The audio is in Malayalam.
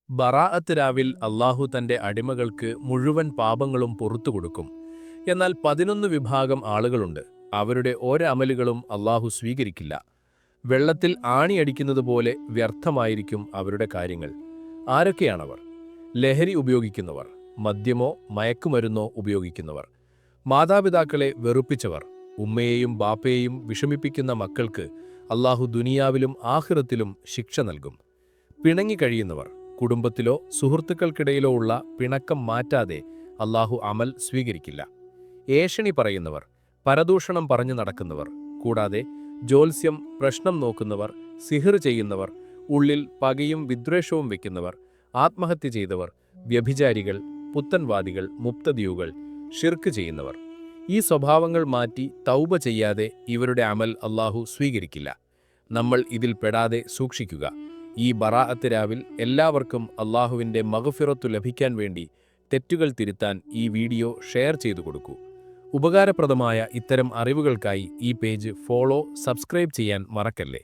ബറാഅത്ത് രാവിൽ അല്ലാഹു തന്റെ അടിമകൾക്ക് മുഴുവൻ പാപങ്ങളും പുറത്തുകൊടുക്കും. എന്നാൽ 11 വിഭാഗം ആളുകളുണ്ട്. അവരുടെ ഒരമലുകളും അല്ലാഹു സ്വീകരിക്കില്ല. വെള്ളത്തിൽ ആണിയടിക്കുന്നതുപോലെ വ്യർത്ഥമായിരിക്കും അവരുടെ കാര്യങ്ങൾ. ആരൊക്കെയാണവർ? ലഹരി ഉപയോഗിക്കുന്നവർ, മദ്യമോ മയക്കുമരുന്നോ ഉപയോഗിക്കുന്നവർ, മാതാപിതാക്കളെ വെറുപ്പിച്ചവർ, ഉമ്മയെയും ബാപ്പയെയും വിഷമിപ്പിക്കുന്ന മക്കൾക്ക് അല്ലാഹു ദുനിയാവിലും ആഖിറത്തിലും ശിക്ഷ നൽകും. പിണങ്ങിക്കഴിയുന്നവർ, കുടുംബത്തിലോ സുഹൃത്തുക്കൾക്കിടയിലോ ഉള്ള പിണക്കം മാറ്റാതെ അല്ലാഹു അമൽ സ്വീകരിക്കില്ല. ഏഷണി പറയുന്നവർ, പരദൂഷണം പറഞ്ഞു നടക്കുന്നവർ, കൂടാതെ ജ്യോത്സ്യം, പ്രശ്നം നോക്കുന്നവർ, സിഹിർ ചെയ്യുന്നവർ, ഉള്ളിൽ പകയും വിദ്വേഷവും വെക്കുന്നവർ, ആത്മഹത്യ ചെയ്തവർ, വ്യഭിചാരികൾ, പുത്തൻവാദികൾ, മുബ്തദിയുകൾ, ഷിർക്ക് ചെയ്യുന്നവർ. ഈ സ്വഭാവങ്ങൾ മാറ്റി തൗബ ചെയ്യാതെ ഇവരുടെ അമൽ അല്ലാഹു സ്വീകരിക്കില്ല. നമ്മൾ ഇതിൽ പെടാതെ സൂക്ഷിക്കുക. ഈ ബറാഅത്ത് രാവിൽ എല്ലാവർക്കും അല്ലാഹുവിൻ്റെ മഗ്ഫിറത്തു ലഭിക്കാൻ വേണ്ടി തെറ്റുകൾ തിരുത്താൻ ഈ വീഡിയോ ഷെയർ ചെയ്തു കൊടുക്കൂ. ഉപകാരപ്രദമായ ഇത്തരം അറിവുകൾക്കായി ഈ പേജ് ഫോളോ, സബ്സ്ക്രൈബ് ചെയ്യാൻ മറക്കല്ലേ.